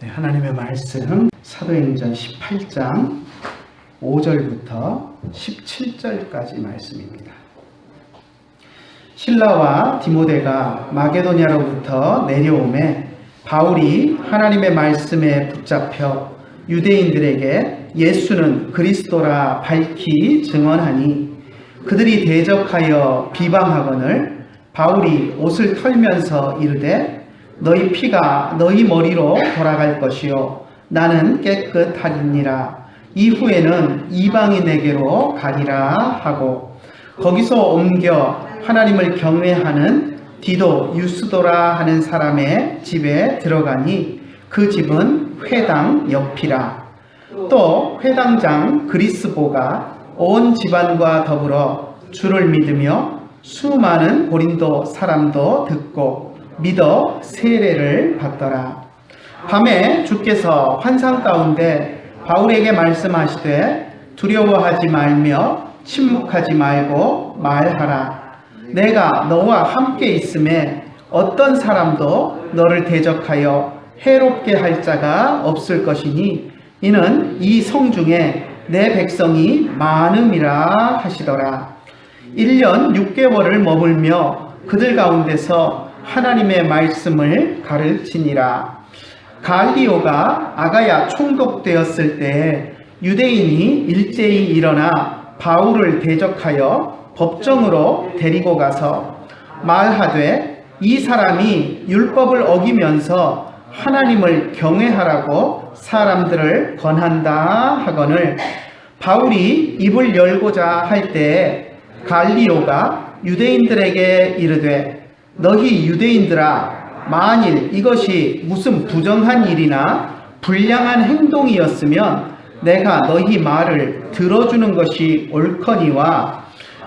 하나님의 말씀 사도행전 18장 5절부터 17절까지 말씀입니다. 실라와 디모데가 마게도냐로부터 내려오매 바울이 하나님의 말씀에 붙잡혀 유대인들에게 예수는 그리스도라 밝히 증언하니 그들이 대적하여 비방하거늘 바울이 옷을 털면서 이르되 너희 피가 너희 머리로 돌아갈 것이요 나는 깨끗하리니라. 이후에는 이방인에게로 가리라 하고 거기서 옮겨 하나님을 경외하는 디도 유스도라 하는 사람의 집에 들어가니 그 집은 회당 옆이라. 또 회당장 그리스보가 온 집안과 더불어 주를 믿으며 수많은 고린도 사람도 듣고 믿어 세례를 받더라. 밤에 주께서 환상 가운데 바울에게 말씀하시되 두려워하지 말며 침묵하지 말고 말하라. 내가 너와 함께 있음에 어떤 사람도 너를 대적하여 해롭게 할 자가 없을 것이니 이는 이 성중에 내 백성이 많음이라 하시더라. 1년 6개월을 머물며 그들 가운데서 하나님의 말씀을 가르치니라. 갈리오가 아가야 총독되었을 때 유대인이 일제히 일어나 바울을 대적하여 법정으로 데리고 가서 말하되 이 사람이 율법을 어기면서 하나님을 경외하라고 사람들을 권한다 하거늘 바울이 입을 열고자 할 때 갈리오가 유대인들에게 이르되 너희 유대인들아 만일 이것이 무슨 부정한 일이나 불량한 행동이었으면 내가 너희 말을 들어주는 것이 옳거니와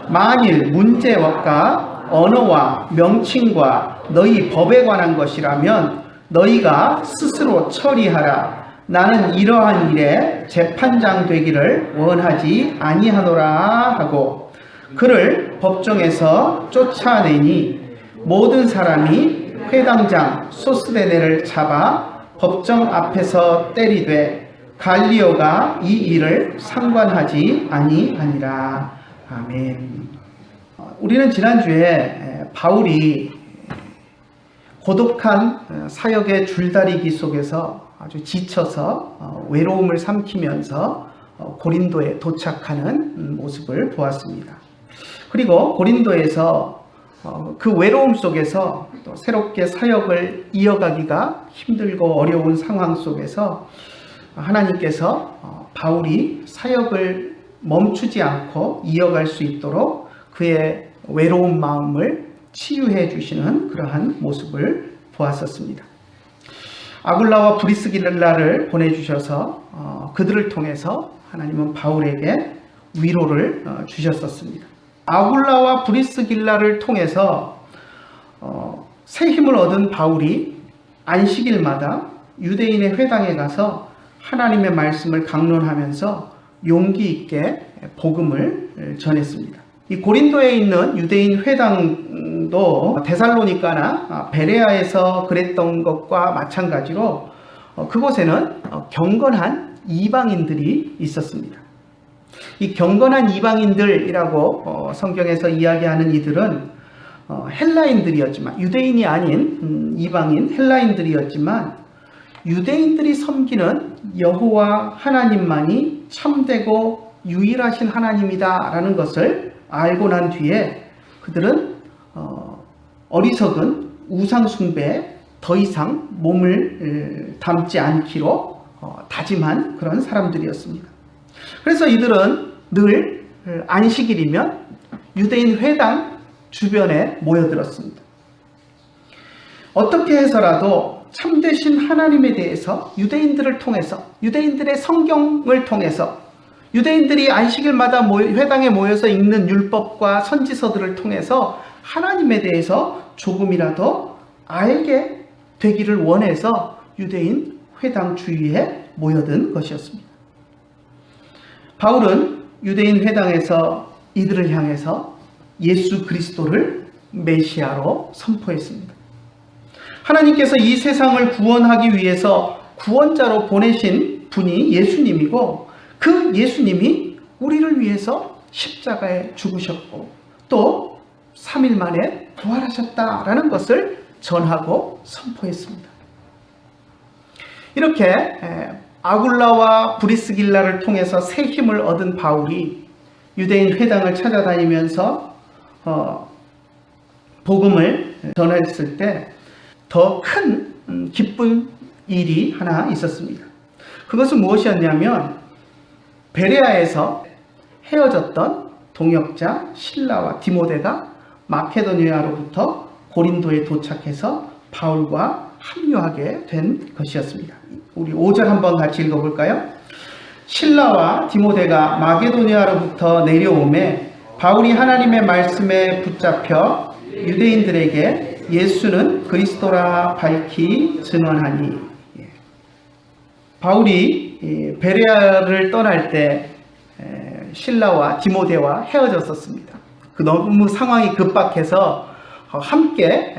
만일 문제와 언어와 명칭과 너희 법에 관한 것이라면 너희가 스스로 처리하라. 나는 이러한 일에 재판장 되기를 원하지 아니하노라 하고 그를 법정에서 쫓아내니 모든 사람이 회당장 소스데네를 잡아 법정 앞에서 때리되 갈리오가 이 일을 상관하지 아니하니라. 아멘. 우리는 지난주에 바울이 고독한 사역의 줄다리기 속에서 아주 지쳐서 외로움을 삼키면서 고린도에 도착하는 모습을 보았습니다. 그리고 고린도에서 그 외로움 속에서 또 새롭게 사역을 이어가기가 힘들고 어려운 상황 속에서 하나님께서 바울이 사역을 멈추지 않고 이어갈 수 있도록 그의 외로운 마음을 치유해 주시는 그러한 모습을 보았었습니다. 아굴라와 브리스길라를 보내주셔서 그들을 통해서 하나님은 바울에게 위로를 주셨었습니다. 아굴라와 브리스길라를 통해서 새 힘을 얻은 바울이 안식일마다 유대인의 회당에 가서 하나님의 말씀을 강론하면서 용기 있게 복음을 전했습니다. 이 고린도에 있는 유대인 회당도 데살로니가나 베레아에서 그랬던 것과 마찬가지로 그곳에는 경건한 이방인들이 있었습니다. 이 경건한 이방인들이라고 성경에서 이야기하는 이들은 헬라인들이었지만 유대인이 아닌 이방인 헬라인들이었지만 유대인들이 섬기는 여호와 하나님만이 참되고 유일하신 하나님이다 라는 것을 알고 난 뒤에 그들은 어리석은 우상 숭배에 더 이상 몸을 담지 않기로 다짐한 그런 사람들이었습니다. 그래서 이들은 늘 안식일이면 유대인 회당 주변에 모여들었습니다. 어떻게 해서라도 참되신 하나님에 대해서 유대인들을 통해서 유대인들의 성경을 통해서 유대인들이 안식일마다 회당에 모여서 읽는 율법과 선지서들을 통해서 하나님에 대해서 조금이라도 알게 되기를 원해서 유대인 회당 주위에 모여든 것이었습니다. 바울은 유대인 회당에서 이들을 향해서 예수 그리스도를 메시아로 선포했습니다. 하나님께서 이 세상을 구원하기 위해서 구원자로 보내신 분이 예수님이고 그 예수님이 우리를 위해서 십자가에 죽으셨고 또 3일 만에 부활하셨다라는 것을 전하고 선포했습니다. 이렇게 아굴라와 브리스길라를 통해서 새 힘을 얻은 바울이 유대인 회당을 찾아다니면서 복음을 전했을 때 더 큰 기쁜 일이 하나 있었습니다. 그것은 무엇이었냐면 베레아에서 헤어졌던 동역자 실라와 디모데가 마케도니아로부터 고린도에 도착해서 바울과 합류하게 된 것이었습니다. 우리 5절 한번 같이 읽어볼까요? 실라와 디모데가 마게도니아로부터 내려오매 바울이 하나님의 말씀에 붙잡혀 유대인들에게 예수는 그리스도라 밝히 증언하니. 바울이 베레아를 떠날 때 실라와 디모데와 헤어졌었습니다. 너무 상황이 급박해서 함께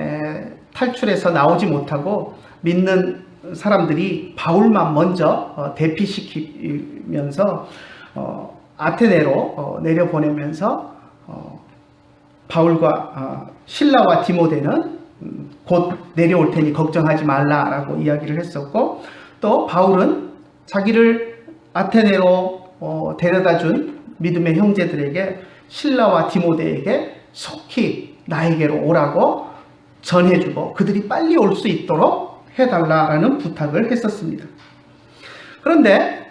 탈출해서 나오지 못하고 믿는 사람들이 바울만 먼저 대피시키면서 아테네로 내려보내면서 바울과 실라와 디모데는 곧 내려올 테니 걱정하지 말라라고 이야기를 했었고 또 바울은 자기를 아테네로 데려다준 믿음의 형제들에게 실라와 디모데에게 속히 나에게로 오라고 전해주고 그들이 빨리 올 수 있도록 해달라는 부탁을 했었습니다. 그런데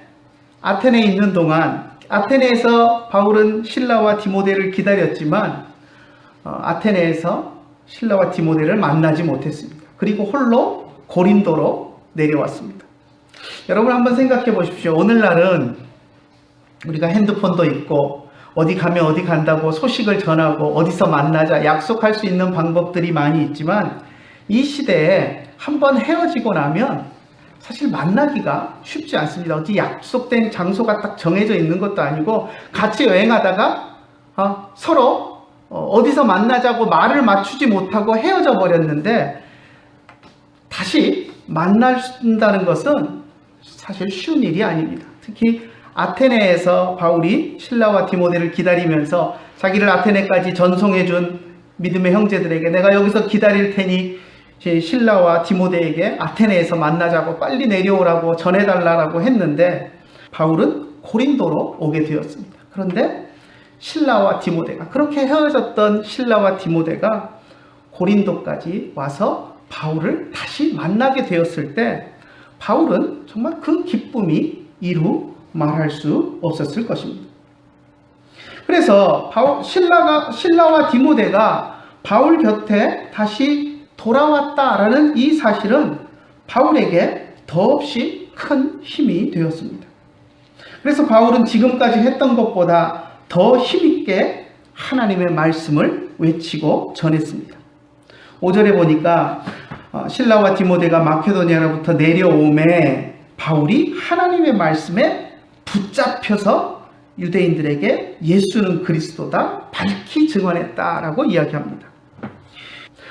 아테네에 있는 동안 아테네에서 바울은 실라와 디모데를 기다렸지만 아테네에서 실라와 디모데를 만나지 못했습니다. 그리고 홀로 고린도로 내려왔습니다. 여러분 한번 생각해 보십시오. 오늘날은 우리가 핸드폰도 있고 어디 가면 어디 간다고 소식을 전하고 어디서 만나자 약속할 수 있는 방법들이 많이 있지만 이 시대에 한번 헤어지고 나면 사실 만나기가 쉽지 않습니다. 어디 약속된 장소가 딱 정해져 있는 것도 아니고 같이 여행하다가 서로 어디서 만나자고 말을 맞추지 못하고 헤어져 버렸는데 다시 만난다는 것은 사실 쉬운 일이 아닙니다. 특히 아테네에서 바울이 실라와 디모데를 기다리면서 자기를 아테네까지 전송해준 믿음의 형제들에게 내가 여기서 기다릴 테니 실라와 디모데에게 아테네에서 만나자고 빨리 내려오라고 전해달라고 했는데 바울은 고린도로 오게 되었습니다. 그런데 실라와 디모데가 그렇게 헤어졌던 실라와 디모데가 고린도까지 와서 바울을 다시 만나게 되었을 때 바울은 정말 그 기쁨이 이루 말할 수 없었을 것입니다. 그래서 실라와 디모데가 바울 곁에 다시 돌아왔다라는 이 사실은 바울에게 더없이 큰 힘이 되었습니다. 그래서 바울은 지금까지 했던 것보다 더 힘있게 하나님의 말씀을 외치고 전했습니다. 5절에 보니까 실라와 디모데가 마케도니아로부터 내려오매 바울이 하나님의 말씀에 붙잡혀서 유대인들에게 예수는 그리스도다 밝히 증언했다라고 이야기합니다.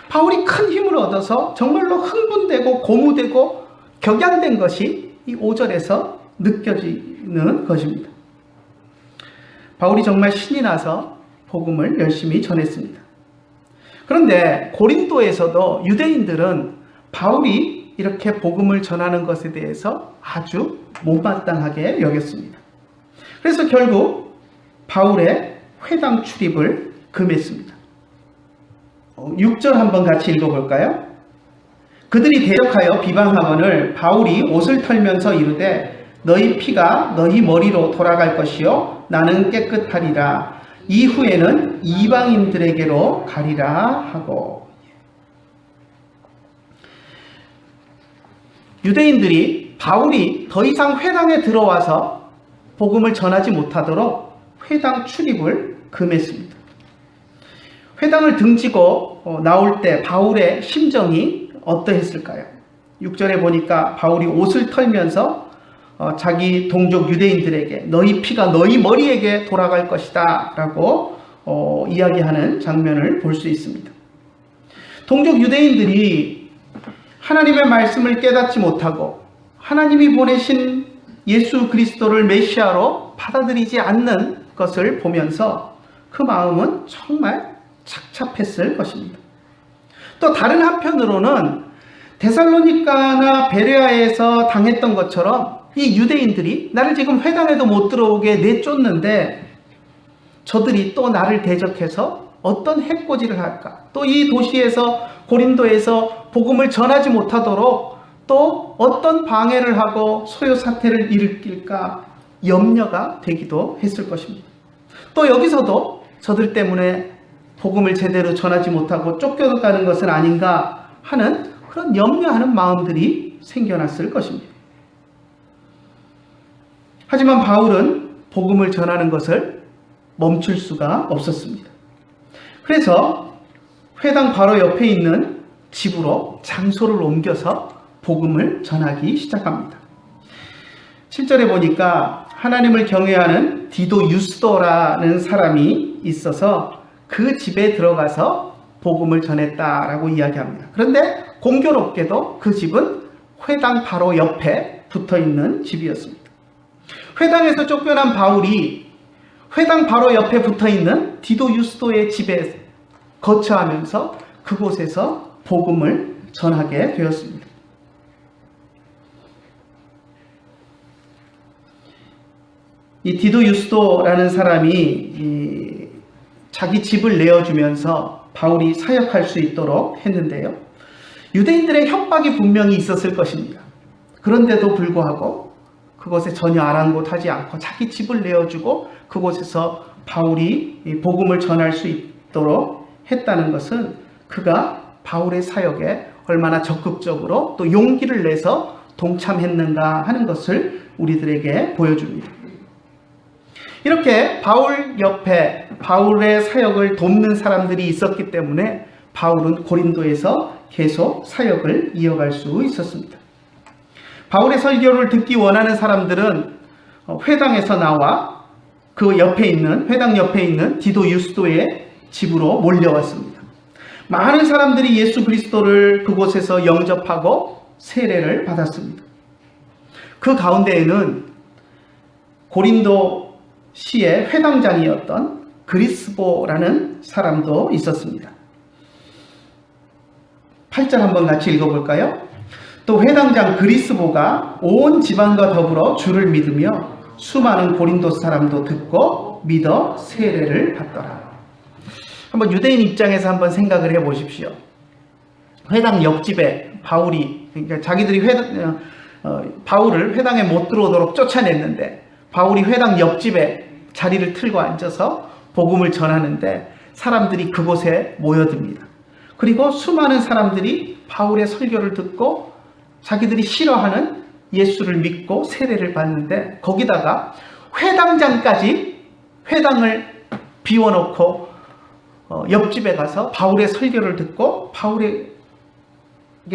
바울이 큰 힘을 얻어서 정말로 흥분되고 고무되고 격양된 것이 이 5절에서 느껴지는 것입니다. 바울이 정말 신이 나서 복음을 열심히 전했습니다. 그런데 고린도에서도 유대인들은 바울이 이렇게 복음을 전하는 것에 대해서 아주 못마땅하게 여겼습니다. 그래서 결국 바울의 회당 출입을 금했습니다. 6절 한번 같이 읽어볼까요? 그들이 대적하여 비방하거늘 바울이 옷을 털면서 이르되 너희 피가 너희 머리로 돌아갈 것이요 나는 깨끗하리라. 이후에는 이방인들에게로 가리라 하고. 유대인들이 바울이 더 이상 회당에 들어와서 복음을 전하지 못하도록 회당 출입을 금했습니다. 회당을 등지고 나올 때 바울의 심정이 어떠했을까요? 6절에 보니까 바울이 옷을 털면서 자기 동족 유대인들에게 너희 피가 너희 머리에게 돌아갈 것이다 라고 이야기하는 장면을 볼 수 있습니다. 동족 유대인들이 하나님의 말씀을 깨닫지 못하고 하나님이 보내신 예수 그리스도를 메시아로 받아들이지 않는 것을 보면서 그 마음은 정말 착잡했을 것입니다. 또 다른 한편으로는 데살로니가나 베레아에서 당했던 것처럼 이 유대인들이 나를 지금 회당에도 못 들어오게 내쫓는데 저들이 또 나를 대적해서 어떤 해코지를 할까? 또 이 도시에서 고린도에서 복음을 전하지 못하도록 또 어떤 방해를 하고 소요 사태를 일으킬까 염려가 되기도 했을 것입니다. 또 여기서도 저들 때문에 복음을 제대로 전하지 못하고 쫓겨가는 것은 아닌가 하는 그런 염려하는 마음들이 생겨났을 것입니다. 하지만 바울은 복음을 전하는 것을 멈출 수가 없었습니다. 그래서 회당 바로 옆에 있는 집으로 장소를 옮겨서 복음을 전하기 시작합니다. 7절에 보니까 하나님을 경외하는 디도 유스도라는 사람이 있어서 그 집에 들어가서 복음을 전했다라고 이야기합니다. 그런데 공교롭게도 그 집은 회당 바로 옆에 붙어있는 집이었습니다. 회당에서 쫓겨난 바울이 회당 바로 옆에 붙어있는 디도 유스도의 집에 거처하면서 그곳에서 복음을 전하게 되었습니다. 이 디도 유스도라는 사람이 자기 집을 내어주면서 바울이 사역할 수 있도록 했는데요. 유대인들의 협박이 분명히 있었을 것입니다. 그런데도 불구하고 그것에 전혀 아랑곳하지 않고 자기 집을 내어주고 그곳에서 바울이 복음을 전할 수 있도록 했다는 것은 그가 바울의 사역에 얼마나 적극적으로 또 용기를 내서 동참했는가 하는 것을 우리들에게 보여줍니다. 이렇게 바울 옆에 바울의 사역을 돕는 사람들이 있었기 때문에 바울은 고린도에서 계속 사역을 이어갈 수 있었습니다. 바울의 설교를 듣기 원하는 사람들은 회당에서 나와 그 옆에 있는 회당 옆에 있는 디도 유스도의 집으로 몰려왔습니다. 많은 사람들이 예수 그리스도를 그곳에서 영접하고 세례를 받았습니다. 그 가운데에는 고린도 시의 회당장이었던 그리스보라는 사람도 있었습니다. 8절 한번 같이 읽어볼까요? 또 회당장 그리스보가 온 집안과 더불어 주를 믿으며 수많은 고린도 사람도 듣고 믿어 세례를 받더라. 한번 유대인 입장에서 한번 생각을 해 보십시오. 회당 옆집에 바울이, 그러니까 자기들이 바울을 회당에 못 들어오도록 쫓아냈는데 바울이 회당 옆집에 자리를 틀고 앉아서 복음을 전하는데 사람들이 그곳에 모여듭니다. 그리고 수많은 사람들이 바울의 설교를 듣고 자기들이 싫어하는 예수를 믿고 세례를 받는데 거기다가 회당장까지 회당을 비워놓고 옆집에 가서 바울의 설교를 듣고 바울에게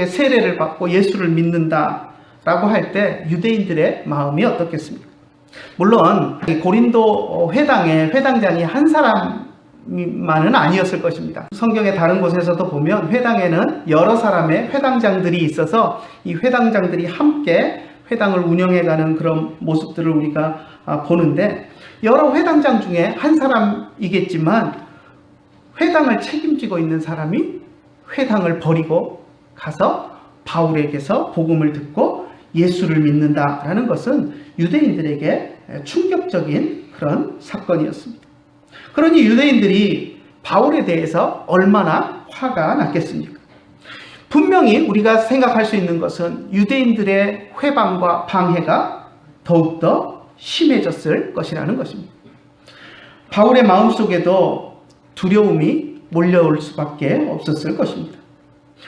세례를 받고 예수를 믿는다라고 할 때 유대인들의 마음이 어떻겠습니까? 물론 고린도 회당의 회당장이 한 사람만은 아니었을 것입니다. 성경의 다른 곳에서도 보면 회당에는 여러 사람의 회당장들이 있어서 이 회당장들이 함께 회당을 운영해가는 그런 모습들을 우리가 보는데 여러 회당장 중에 한 사람이겠지만 회당을 책임지고 있는 사람이 회당을 버리고 가서 바울에게서 복음을 듣고 예수를 믿는다라는 것은 유대인들에게 충격적인 그런 사건이었습니다. 그러니 유대인들이 바울에 대해서 얼마나 화가 났겠습니까? 분명히 우리가 생각할 수 있는 것은 유대인들의 회방과 방해가 더욱더 심해졌을 것이라는 것입니다. 바울의 마음속에도 두려움이 몰려올 수밖에 없었을 것입니다.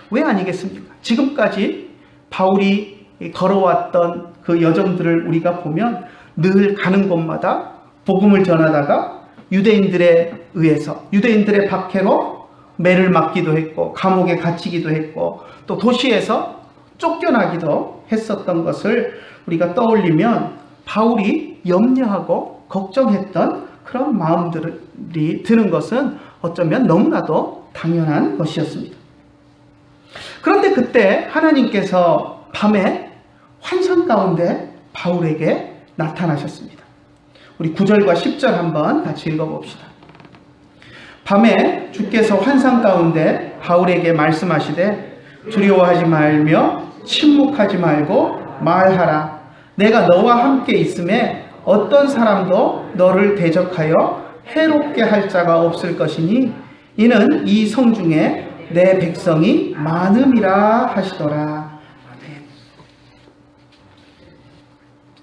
왜 아니겠습니까? 지금까지 바울이 걸어왔던 그 여정들을 우리가 보면 늘 가는 곳마다 복음을 전하다가 유대인들에 의해서 유대인들의 박해로 매를 맞기도 했고 감옥에 갇히기도 했고 또 도시에서 쫓겨나기도 했었던 것을 우리가 떠올리면 바울이 염려하고 걱정했던 그런 마음들이 드는 것은 어쩌면 너무나도 당연한 것이었습니다. 그런데 그때 하나님께서 밤에 환상 가운데 바울에게 나타나셨습니다. 우리 9절과 10절 한번 같이 읽어봅시다. 밤에 주께서 환상 가운데 바울에게 말씀하시되 두려워하지 말며 침묵하지 말고 말하라. 내가 너와 함께 있음에 어떤 사람도 너를 대적하여 해롭게 할 자가 없을 것이니 이는 이 성 중에 내 백성이 많음이라 하시더라.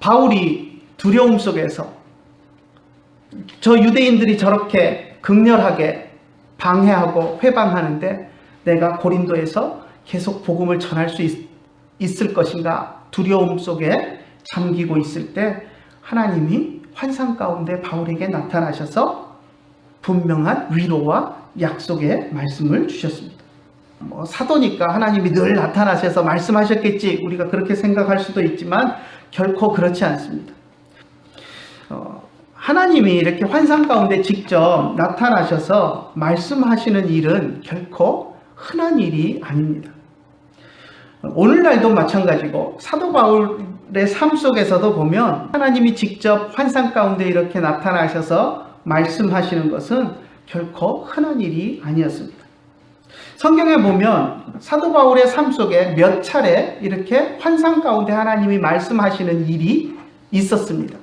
바울이 두려움 속에서 저 유대인들이 저렇게 극렬하게 방해하고 회방하는데 내가 고린도에서 계속 복음을 전할 수 있을 것인가 두려움 속에 잠기고 있을 때 하나님이 환상 가운데 바울에게 나타나셔서 분명한 위로와 약속의 말씀을 주셨습니다. 사도니까 하나님이 늘 나타나셔서 말씀하셨겠지 우리가 그렇게 생각할 수도 있지만 결코 그렇지 않습니다. 하나님이 이렇게 환상 가운데 직접 나타나셔서 말씀하시는 일은 결코 흔한 일이 아닙니다. 오늘날도 마찬가지고 사도 바울의 삶 속에서도 보면 하나님이 직접 환상 가운데 이렇게 나타나셔서 말씀하시는 것은 결코 흔한 일이 아니었습니다. 성경에 보면 사도 바울의 삶 속에 몇 차례 이렇게 환상 가운데 하나님이 말씀하시는 일이 있었습니다.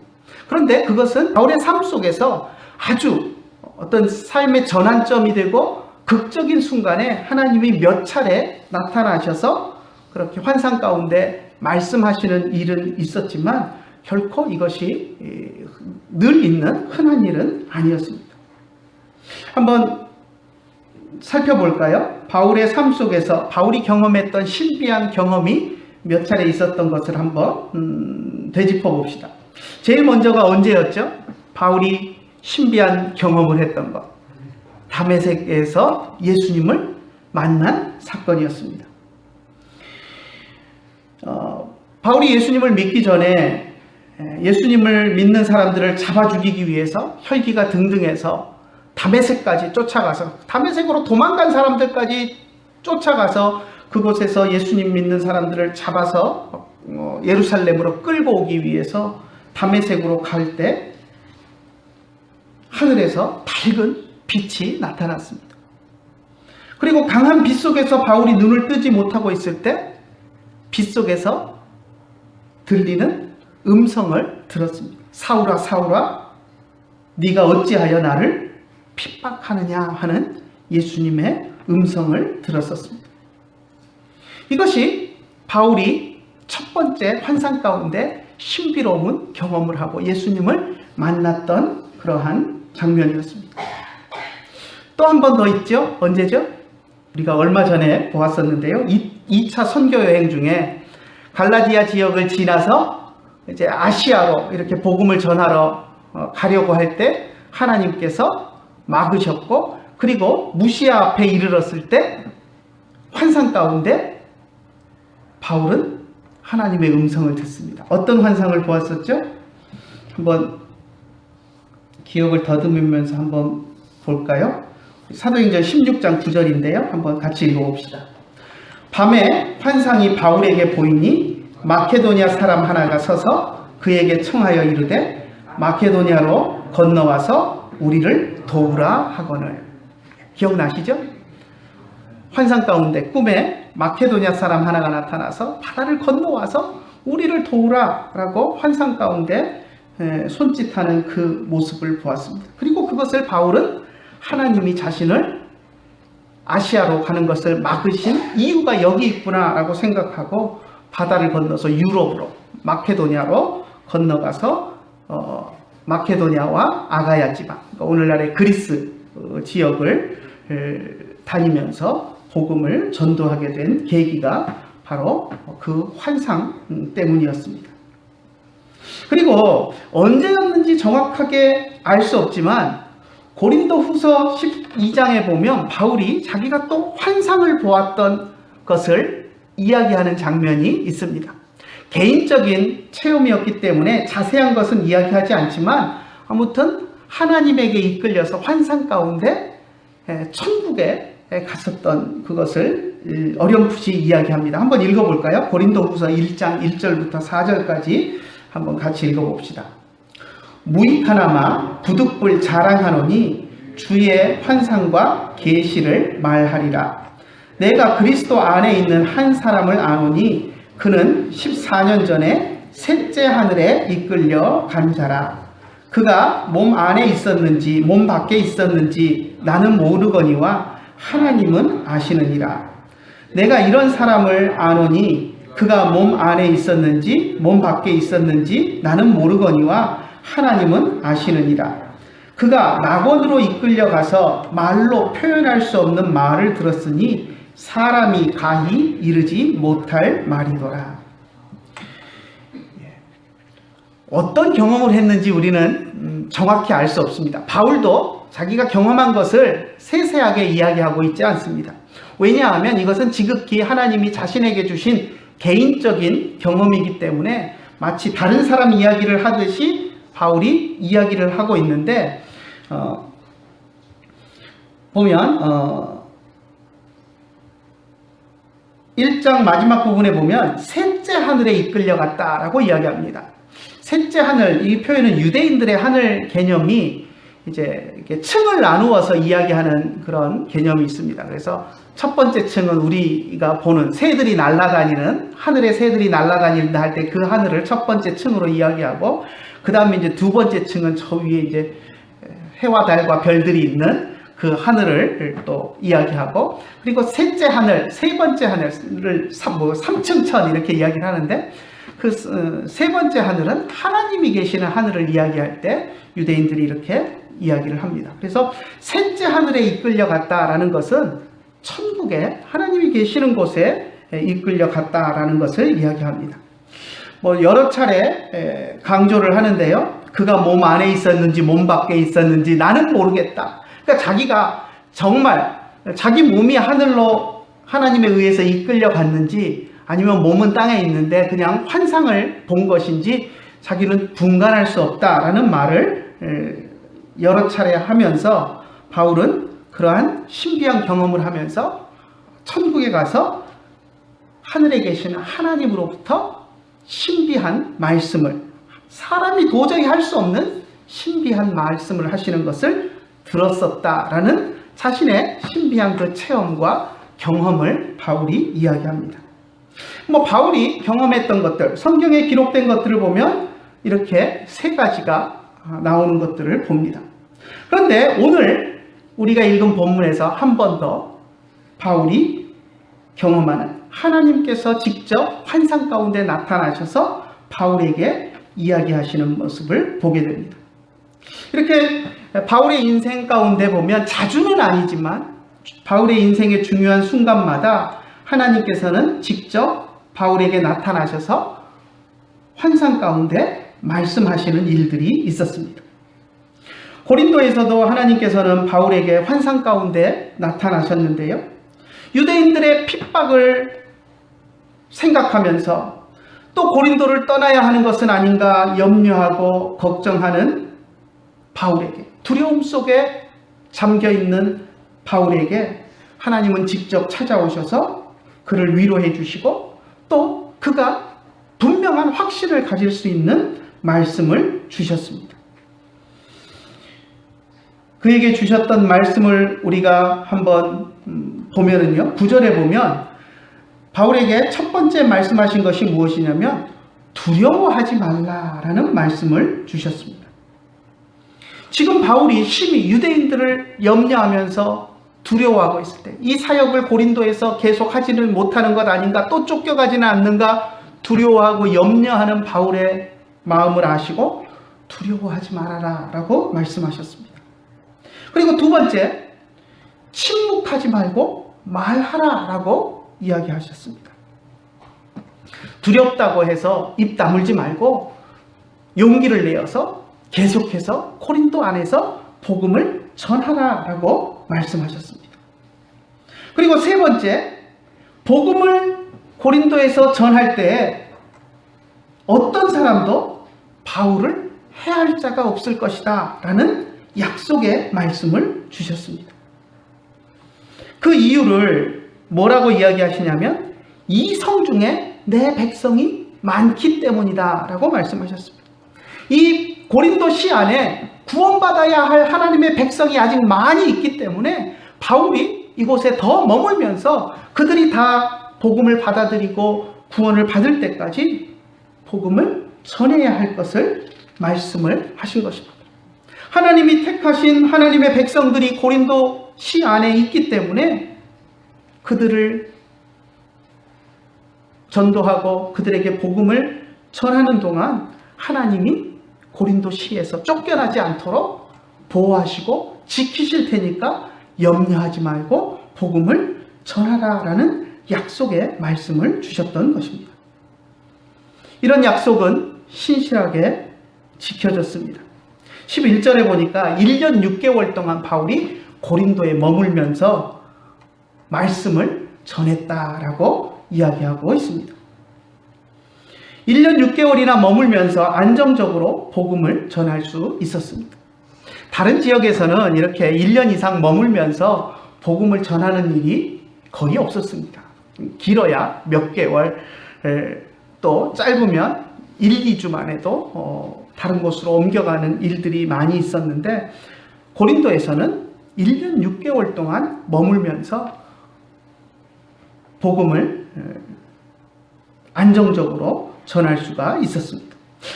그런데 그것은 바울의 삶 속에서 아주 어떤 삶의 전환점이 되고 극적인 순간에 하나님이 몇 차례 나타나셔서 그렇게 환상 가운데 말씀하시는 일은 있었지만 결코 이것이 늘 있는 흔한 일은 아니었습니다. 한번 살펴볼까요? 바울의 삶 속에서 바울이 경험했던 신비한 경험이 몇 차례 있었던 것을 한번 되짚어 봅시다. 제일 먼저가 언제였죠? 바울이 신비한 경험을 했던 것. 다메섹에서 예수님을 만난 사건이었습니다. 바울이 예수님을 믿기 전에 예수님을 믿는 사람들을 잡아 죽이기 위해서 혈기가 등등해서 다메섹까지 쫓아가서 다메섹으로 도망간 사람들까지 쫓아가서 그곳에서 예수님 믿는 사람들을 잡아서 예루살렘으로 끌고 오기 위해서 다메섹으로 갈 때 하늘에서 밝은 빛이 나타났습니다. 그리고 강한 빛 속에서 바울이 눈을 뜨지 못하고 있을 때 빛 속에서 들리는 음성을 들었습니다. 사울아 사울아 네가 어찌하여 나를 핍박하느냐 하는 예수님의 음성을 들었었습니다. 이것이 바울이 첫 번째 환상 가운데 신비로운 경험을 하고 예수님을 만났던 그러한 장면이었습니다. 또 한 번 더 있죠. 언제죠? 우리가 얼마 전에 보았었는데요. 2차 선교 여행 중에 갈라디아 지역을 지나서 이제 아시아로 이렇게 복음을 전하러 가려고 할 때 하나님께서 막으셨고 그리고 무시아 앞에 이르렀을 때 환상 가운데 바울은 하나님의 음성을 듣습니다. 어떤 환상을 보았었죠? 한번 기억을 더듬으면서 한번 볼까요? 사도행전 16장 9절인데요. 한번 같이 읽어봅시다. 밤에 환상이 바울에게 보이니 마케도니아 사람 하나가 서서 그에게 청하여 이르되 마케도니아로 건너와서 우리를 도우라 하거늘. 기억나시죠? 환상 가운데 꿈에 마케도니아 사람 하나가 나타나서 바다를 건너와서 우리를 도우라 라고 환상 가운데 손짓하는 그 모습을 보았습니다. 그리고 그것을 바울은 하나님이 자신을 아시아로 가는 것을 막으신 이유가 여기 있구나 라고 생각하고 바다를 건너서 유럽으로 마케도니아로 건너가서 마케도니아와 아가야 지방, 그러니까 오늘날의 그리스 지역을 다니면서 복음을 전도하게 된 계기가 바로 그 환상 때문이었습니다. 그리고 언제였는지 정확하게 알 수 없지만 고린도 후서 12장에 보면 바울이 자기가 또 환상을 보았던 것을 이야기하는 장면이 있습니다. 개인적인 체험이었기 때문에 자세한 것은 이야기하지 않지만 아무튼 하나님에게 이끌려서 환상 가운데 천국에 갔었던 그것을 어렴풋이 이야기합니다. 한번 읽어볼까요? 고린도후서 1장 1절부터 4절까지 한번 같이 읽어봅시다. 무익하나마 부득불 자랑하노니 주의 환상과 계시를 말하리라. 내가 그리스도 안에 있는 한 사람을 아노니 그는 14년 전에 셋째 하늘에 이끌려 간 자라. 그가 몸 안에 있었는지 몸 밖에 있었는지 나는 모르거니와 하나님은 아시느니라. 내가 이런 사람을 아노니 그가 몸 안에 있었는지 몸 밖에 있었는지 나는 모르거니와 하나님은 아시느니라. 그가 낙원으로 이끌려 가서 말로 표현할 수 없는 말을 들었으니 사람이 가히 이르지 못할 말이더라. 어떤 경험을 했는지 우리는 정확히 알 수 없습니다. 바울도 자기가 경험한 것을 세세하게 이야기하고 있지 않습니다. 왜냐하면 이것은 지극히 하나님이 자신에게 주신 개인적인 경험이기 때문에 마치 다른 사람 이야기를 하듯이 바울이 이야기를 하고 있는데 보면 1장 마지막 부분에 보면 셋째 하늘에 이끌려갔다라고 이야기합니다. 셋째 하늘, 이 표현은 유대인들의 하늘 개념이 이제 이렇게 층을 나누어서 이야기하는 그런 개념이 있습니다. 그래서 첫 번째 층은 우리가 보는 새들이 날아다니는, 하늘에 새들이 날아다닌다 할 때 그 하늘을 첫 번째 층으로 이야기하고, 그 다음에 이제 두 번째 층은 저 위에 이제 해와 달과 별들이 있는 그 하늘을 또 이야기하고, 그리고 셋째 하늘, 세 번째 하늘을 3층 천 이렇게 이야기를 하는데, 그 세 번째 하늘은 하나님이 계시는 하늘을 이야기할 때 유대인들이 이렇게 이야기를 합니다. 그래서 셋째 하늘에 이끌려 갔다라는 것은 천국에 하나님이 계시는 곳에 이끌려 갔다라는 것을 이야기합니다. 여러 차례 강조를 하는데요. 그가 몸 안에 있었는지 몸 밖에 있었는지 나는 모르겠다. 그러니까 자기가 정말 자기 몸이 하늘로 하나님에 의해서 이끌려 갔는지 아니면 몸은 땅에 있는데 그냥 환상을 본 것인지 자기는 분간할 수 없다라는 말을 여러 차례 하면서 바울은 그러한 신비한 경험을 하면서 천국에 가서 하늘에 계시는 하나님으로부터 신비한 말씀을, 사람이 도저히 할 수 없는 신비한 말씀을 하시는 것을 들었었다라는 자신의 신비한 그 체험과 경험을 바울이 이야기합니다. 바울이 경험했던 것들, 성경에 기록된 것들을 보면 이렇게 세 가지가 나오는 것들을 봅니다. 그런데 오늘 우리가 읽은 본문에서 한 번 더 바울이 경험하는, 하나님께서 직접 환상 가운데 나타나셔서 바울에게 이야기하시는 모습을 보게 됩니다. 이렇게 바울의 인생 가운데 보면 자주는 아니지만 바울의 인생의 중요한 순간마다 하나님께서는 직접 바울에게 나타나셔서 환상 가운데 말씀하시는 일들이 있었습니다. 고린도에서도 하나님께서는 바울에게 환상 가운데 나타나셨는데요. 유대인들의 핍박을 생각하면서 또 고린도를 떠나야 하는 것은 아닌가 염려하고 걱정하는 바울에게, 두려움 속에 잠겨있는 바울에게 하나님은 직접 찾아오셔서 그를 위로해 주시고 또 그가 분명한 확신을 가질 수 있는 말씀을 주셨습니다. 그에게 주셨던 말씀을 우리가 한번 보면은요, 9절에 보면 바울에게 첫 번째 말씀하신 것이 무엇이냐면 두려워하지 말라라는 말씀을 주셨습니다. 지금 바울이 심히 유대인들을 염려하면서 두려워하고 있을 때 이 사역을 고린도에서 계속 하지는 못하는 것 아닌가, 또 쫓겨가지는 않는가 두려워하고 염려하는 바울의 마음을 아시고 두려워하지 말아라 라고 말씀하셨습니다. 그리고 두 번째, 침묵하지 말고 말하라 라고 이야기하셨습니다. 두렵다고 해서 입 다물지 말고 용기를 내어서 계속해서 고린도 안에서 복음을 전하라 라고 말씀하셨습니다. 그리고 세 번째, 복음을 고린도에서 전할 때 어떤 사람도 바울을 해할 자가 없을 것이다 라는 약속의 말씀을 주셨습니다. 그 이유를 뭐라고 이야기하시냐면 이 성 중에 내 백성이 많기 때문이다 라고 말씀하셨습니다. 이 고린도시 안에 구원받아야 할 하나님의 백성이 아직 많이 있기 때문에 바울이 이곳에 더 머물면서 그들이 다 복음을 받아들이고 구원을 받을 때까지 복음을 전해야 할 것을 말씀을 하신 것입니다. 하나님이 택하신 하나님의 백성들이 고린도시 안에 있기 때문에 그들을 전도하고 그들에게 복음을 전하는 동안 하나님이 고린도시에서 쫓겨나지 않도록 보호하시고 지키실 테니까 염려하지 말고 복음을 전하라라는 약속의 말씀을 주셨던 것입니다. 이런 약속은 신실하게 지켜졌습니다. 11절에 보니까 1년 6개월 동안 바울이 고린도에 머물면서 말씀을 전했다라고 이야기하고 있습니다. 1년 6개월이나 머물면서 안정적으로 복음을 전할 수 있었습니다. 다른 지역에서는 이렇게 1년 이상 머물면서 복음을 전하는 일이 거의 없었습니다. 길어야 몇 개월, 또 짧으면 1, 2주만 해도 다른 곳으로 옮겨가는 일들이 많이 있었는데 고린도에서는 1년 6개월 동안 머물면서 복음을 안정적으로 전할 수가 있었습니다.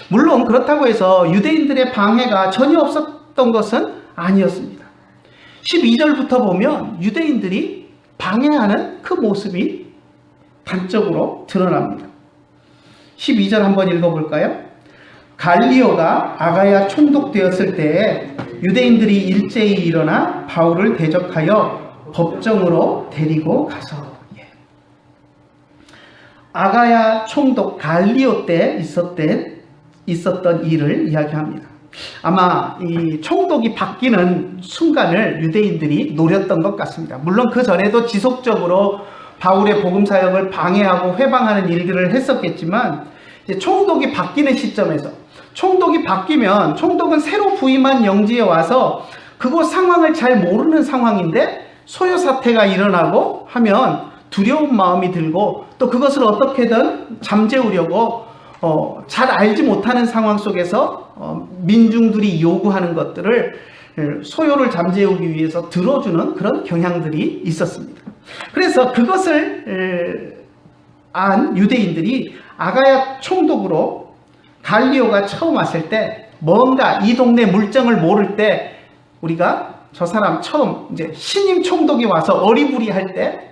물론 그렇다고 해서 유대인들의 방해가 전혀 없었던 것은 아니었습니다. 12절부터 보면 유대인들이 방해하는 그 모습이 단적으로 드러납니다. 12절 한번 읽어볼까요? 갈리오가 아가야 총독되었을 때에 유대인들이 일제히 일어나 바울을 대적하여 법정으로 데리고 가서, 아가야 총독 갈리오 때 있었던 일을 이야기합니다. 아마 이 총독이 바뀌는 순간을 유대인들이 노렸던 것 같습니다. 물론 그 전에도 지속적으로 바울의 복음 사역을 방해하고 회방하는 일들을 했었겠지만 이제 총독이 바뀌는 시점에서, 총독이 바뀌면 총독은 새로 부임한 영지에 와서 그곳 상황을 잘 모르는 상황인데 소요 사태가 일어나고 하면 두려운 마음이 들고 또 그것을 어떻게든 잠재우려고 잘 알지 못하는 상황 속에서 민중들이 요구하는 것들을 소요를 잠재우기 위해서 들어주는 그런 경향들이 있었습니다. 그래서 그것을 안 유대인들이 아가야 총독으로 갈리오가 처음 왔을 때 뭔가 이 동네 물정을 모를 때 우리가 저 사람 처음 이제 신임 총독이 와서 어리부리할 때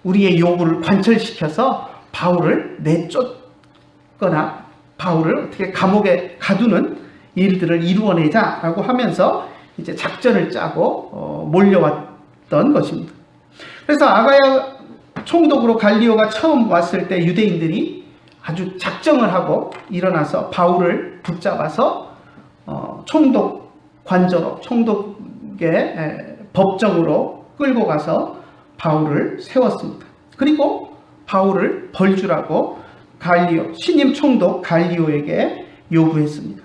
우리의 요구를 관철시켜서 바울을 내쫓거나 바울을 어떻게 감옥에 가두는 일들을 이루어내자라고 하면서 이제 작전을 짜고 몰려왔던 것입니다. 그래서 아가야 총독으로 갈리오가 처음 왔을 때 유대인들이 아주 작정을 하고 일어나서 바울을 붙잡아서 총독 관저로, 총독의 법정으로 끌고 가서 바울을 세웠습니다. 그리고 바울을 벌주라고 갈리오, 신임 총독 갈리오에게 요구했습니다.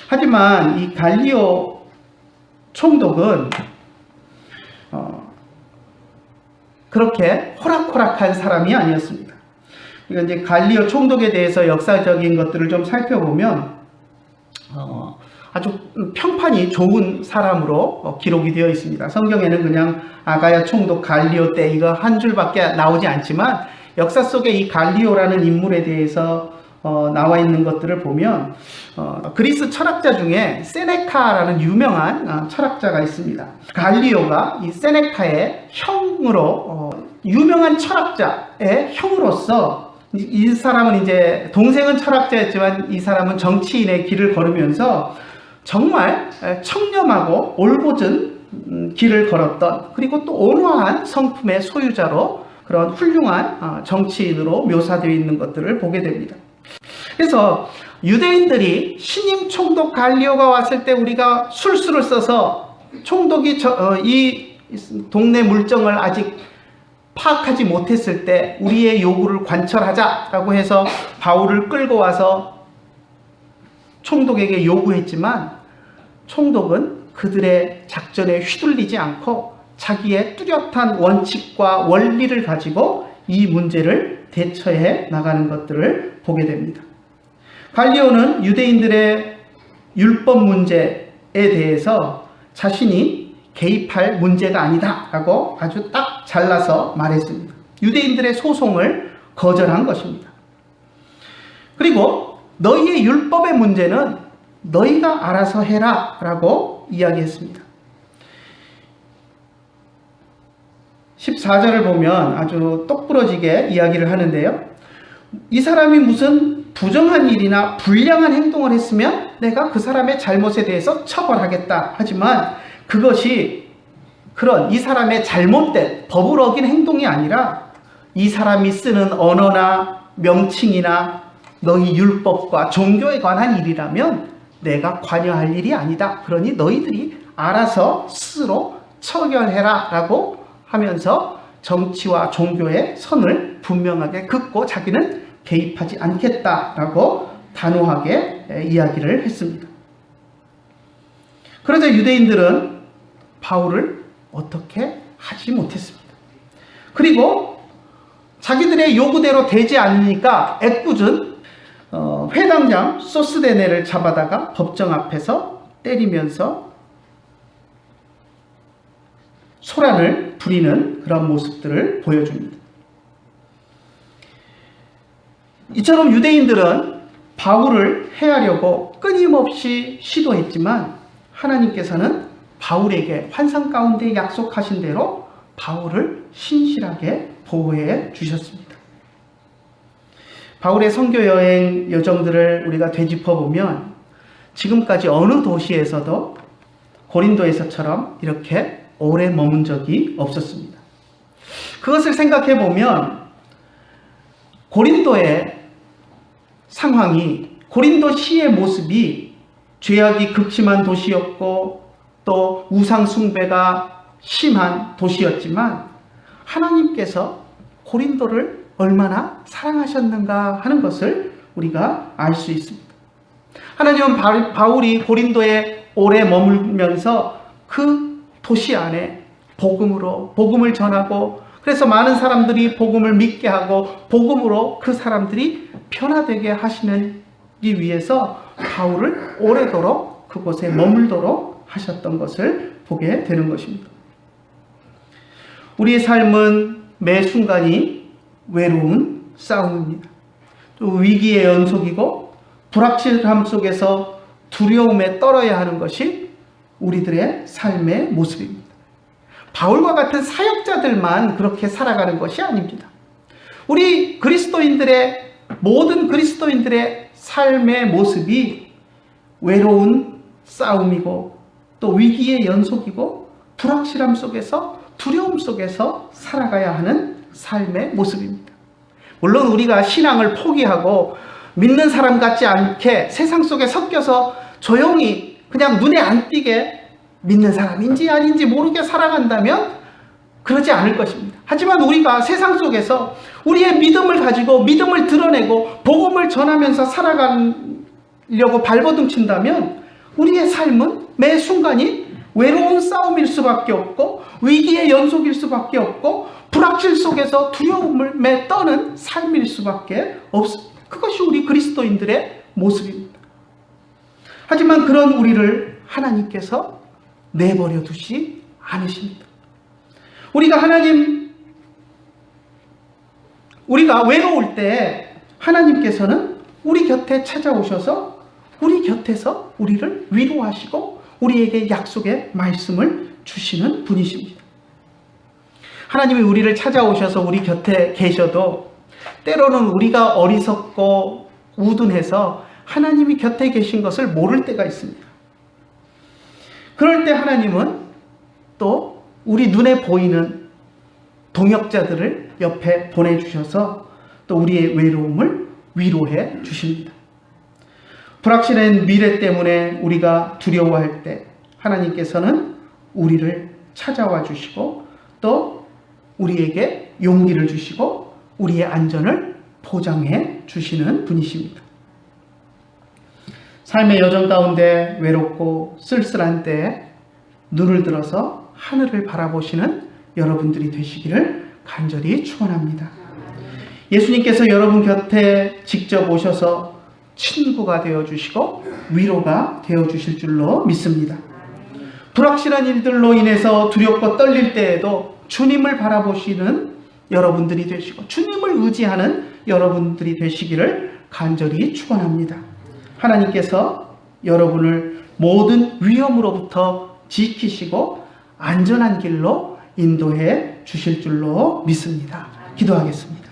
하지만 이 갈리오 총독은 그렇게 호락호락한 사람이 아니었습니다. 이건 이제 갈리오 총독에 대해서 역사적인 것들을 좀 살펴보면 아주 평판이 좋은 사람으로 기록이 되어 있습니다. 성경에는 그냥 아가야 총독 갈리오 때 이거 한 줄밖에 나오지 않지만 역사 속에 이 갈리오라는 인물에 대해서 나와 있는 것들을 보면 그리스 철학자 중에 세네카라는 유명한 철학자가 있습니다. 갈리오가 이 세네카의 형으로 유명한 철학자의 형으로서 이 사람은 이제 동생은 철학자였지만 이 사람은 정치인의 길을 걸으면서 정말 청렴하고 올곧은 길을 걸었던, 그리고 또 온화한 성품의 소유자로 그런 훌륭한 정치인으로 묘사되어 있는 것들을 보게 됩니다. 그래서 유대인들이 신임 총독 갈리오가 왔을 때 우리가 술수를 써서 총독이 이 동네 물정을 아직 파악하지 못했을 때 우리의 요구를 관철하자라고 해서 바울을 끌고 와서 총독에게 요구했지만 총독은 그들의 작전에 휘둘리지 않고 자기의 뚜렷한 원칙과 원리를 가지고 이 문제를 대처해 나가는 것들을 보게 됩니다. 갈리오는 유대인들의 율법 문제에 대해서 자신이 개입할 문제가 아니다 라고 아주 딱 잘라서 말했습니다. 유대인들의 소송을 거절한 것입니다. 그리고 너희의 율법의 문제는 너희가 알아서 해라 라고 이야기했습니다. 14절을 보면 아주 똑부러지게 이야기를 하는데요. 이 사람이 무슨 부정한 일이나 불량한 행동을 했으면 내가 그 사람의 잘못에 대해서 처벌하겠다. 하지만 그것이 그런 이 사람의 잘못된 법을 어긴 행동이 아니라 이 사람이 쓰는 언어나 명칭이나 너희 율법과 종교에 관한 일이라면 내가 관여할 일이 아니다. 그러니 너희들이 알아서 스스로 처결해라 라고 하면서 정치와 종교의 선을 분명하게 긋고 자기는 개입하지 않겠다라고 단호하게 이야기를 했습니다. 그러자 유대인들은 바울을 어떻게 하지 못했습니다. 그리고 자기들의 요구대로 되지 않으니까 애꿎은 회당장 소스데네를 잡아다가 법정 앞에서 때리면서 소란을 부리는 그런 모습들을 보여줍니다. 이처럼 유대인들은 바울을 해하려고 끊임없이 시도했지만 하나님께서는 바울에게 환상 가운데 약속하신 대로 바울을 신실하게 보호해 주셨습니다. 바울의 선교 여행 여정들을 우리가 되짚어 보면 지금까지 어느 도시에서도 고린도에서처럼 이렇게 오래 머문 적이 없었습니다. 그것을 생각해 보면 고린도의 상황이, 고린도시의 모습이 죄악이 극심한 도시였고 또 우상 숭배가 심한 도시였지만 하나님께서 고린도를 얼마나 사랑하셨는가 하는 것을 우리가 알 수 있습니다. 하나님은 바울이 고린도에 오래 머물면서 그 도시 안에 복음을 전하고 그래서 많은 사람들이 복음을 믿게 하고 복음으로 그 사람들이 변화되게 하시기 위해서 바울을 오래도록 그곳에 머물도록 하셨던 것을 보게 되는 것입니다. 우리의 삶은 매 순간이 외로운 싸움입니다. 또 위기의 연속이고 불확실함 속에서 두려움에 떨어야 하는 것이 우리들의 삶의 모습입니다. 바울과 같은 사역자들만 그렇게 살아가는 것이 아닙니다. 우리 모든 그리스도인들의 삶의 모습이 외로운 싸움이고 또 위기의 연속이고 불확실함 속에서 두려움 속에서 살아가야 하는 삶의 모습입니다. 물론 우리가 신앙을 포기하고 믿는 사람 같지 않게 세상 속에 섞여서 조용히 그냥 눈에 안 띄게 믿는 사람인지 아닌지 모르게 살아간다면 그러지 않을 것입니다. 하지만 우리가 세상 속에서 우리의 믿음을 가지고 믿음을 드러내고 복음을 전하면서 살아가려고 발버둥 친다면 우리의 삶은 매 순간이 외로운 싸움일 수밖에 없고 위기의 연속일 수밖에 없고 불확실 속에서 두려움을 떠는 삶일 수밖에 없습니다. 그것이 우리 그리스도인들의 모습입니다. 하지만 그런 우리를 하나님께서 내버려 두지 않으십니다. 우리가 외로울 때 하나님께서는 우리 곁에 찾아오셔서 우리 곁에서 우리를 위로하시고 우리에게 약속의 말씀을 주시는 분이십니다. 하나님이 우리를 찾아오셔서 우리 곁에 계셔도 때로는 우리가 어리석고 우둔해서 하나님이 곁에 계신 것을 모를 때가 있습니다. 그럴 때 하나님은 또 우리 눈에 보이는 동역자들을 옆에 보내주셔서 또 우리의 외로움을 위로해 주십니다. 불확실한 미래 때문에 우리가 두려워할 때 하나님께서는 우리를 찾아와 주시고 또 우리에게 용기를 주시고 우리의 안전을 보장해 주시는 분이십니다. 삶의 여정 가운데 외롭고 쓸쓸한 때에 눈을 들어서 하늘을 바라보시는 여러분들이 되시기를 간절히 축원합니다. 예수님께서 여러분 곁에 직접 오셔서 친구가 되어주시고 위로가 되어주실 줄로 믿습니다. 불확실한 일들로 인해서 두렵고 떨릴 때에도 주님을 바라보시는 여러분들이 되시고 주님을 의지하는 여러분들이 되시기를 간절히 축원합니다. 하나님께서 여러분을 모든 위험으로부터 지키시고 안전한 길로 인도해 주실 줄로 믿습니다. 기도하겠습니다.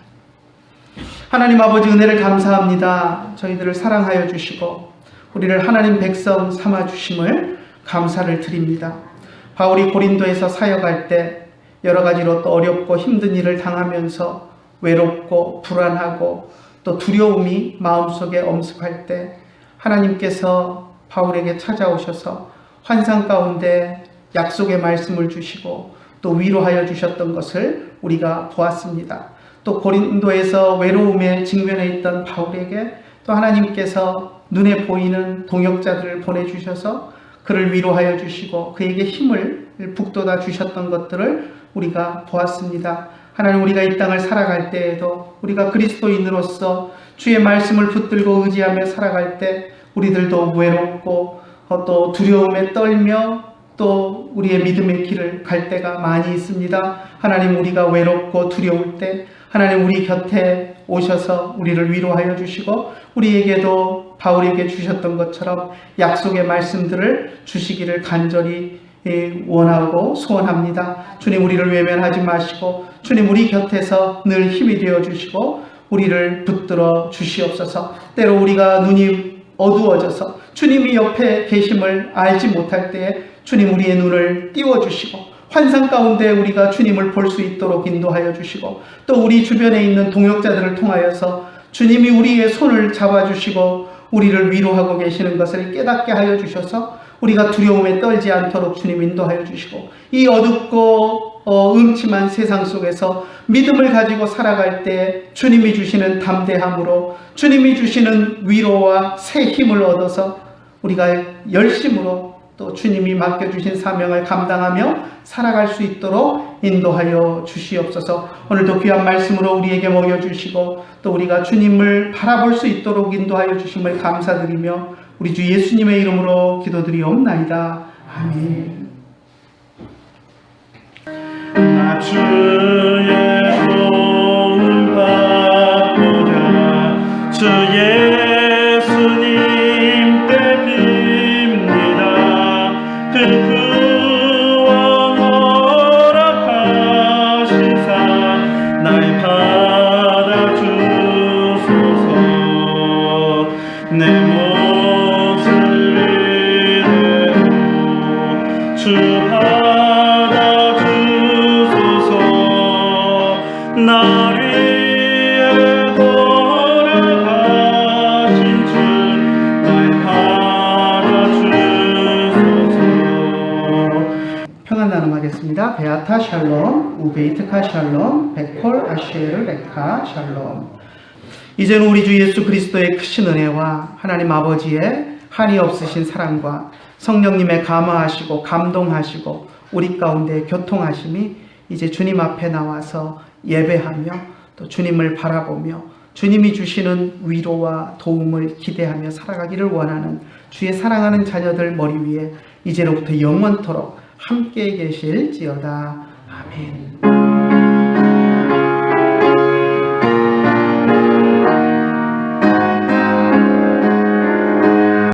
하나님 아버지, 은혜를 감사합니다. 저희들을 사랑하여 주시고 우리를 하나님 백성 삼아 주심을 감사를 드립니다. 바울이 고린도에서 사역할 때 여러 가지로 또 어렵고 힘든 일을 당하면서 외롭고 불안하고 또 두려움이 마음속에 엄습할 때 하나님께서 바울에게 찾아오셔서 환상 가운데 약속의 말씀을 주시고 또 위로하여 주셨던 것을 우리가 보았습니다. 또 고린도에서 외로움에 직면해 있던 바울에게 또 하나님께서 눈에 보이는 동역자들을 보내주셔서 그를 위로하여 주시고 그에게 힘을 북돋아 주셨던 것들을 우리가 보았습니다. 하나님, 우리가 이 땅을 살아갈 때에도 우리가 그리스도인으로서 주의 말씀을 붙들고 의지하며 살아갈 때 우리들도 외롭고 또 두려움에 떨며 또 우리의 믿음의 길을 갈 때가 많이 있습니다. 하나님, 우리가 외롭고 두려울 때 하나님 우리 곁에 오셔서 우리를 위로하여 주시고 우리에게도 바울에게 주셨던 것처럼 약속의 말씀들을 주시기를 간절히 원하고 소원합니다. 주님, 우리를 외면하지 마시고 주님, 우리 곁에서 늘 힘이 되어 주시고 우리를 붙들어 주시옵소서. 때로 우리가 눈이 어두워져서 주님이 옆에 계심을 알지 못할 때에 주님, 우리의 눈을 띄워주시고 환상 가운데 우리가 주님을 볼 수 있도록 인도하여 주시고 또 우리 주변에 있는 동역자들을 통하여서 주님이 우리의 손을 잡아주시고 우리를 위로하고 계시는 것을 깨닫게 하여 주셔서 우리가 두려움에 떨지 않도록 주님 인도하여 주시고 이 어둡고 음침한 세상 속에서 믿음을 가지고 살아갈 때 주님이 주시는 담대함으로 주님이 주시는 위로와 새 힘을 얻어서 우리가 열심으로 또 주님이 맡겨주신 사명을 감당하며 살아갈 수 있도록 인도하여 주시옵소서. 오늘도 귀한 말씀으로 우리에게 먹여주시고 또 우리가 주님을 바라볼 수 있도록 인도하여 주심을 감사드리며 우리 주 예수님의 이름으로 기도드리옵나이다. 아멘. 나 주의 도움 받고자 주 예수님 뵙습니다. 그 구원 허락하시사 날 받아주소서. 내 몫을 이대로 주 나를 위해 돌아가신 주 날 받아주소서. 평안 나눔하겠습니다. 베아타 샬롬, 우베이트카 샬롬, 베콜 아시에르 레카 샬롬. 이제는 우리 주 예수 그리스도의 크신 은혜와 하나님 아버지의 한이 없으신 사랑과 성령님의 감화하시고 감동하시고 우리 가운데 교통하심이 이제 주님 앞에 나와서 예배하며 또 주님을 바라보며 주님이 주시는 위로와 도움을 기대하며 살아가기를 원하는 주의 사랑하는 자녀들 머리 위에 이제로부터 영원토록 함께 계실지어다. 아멘.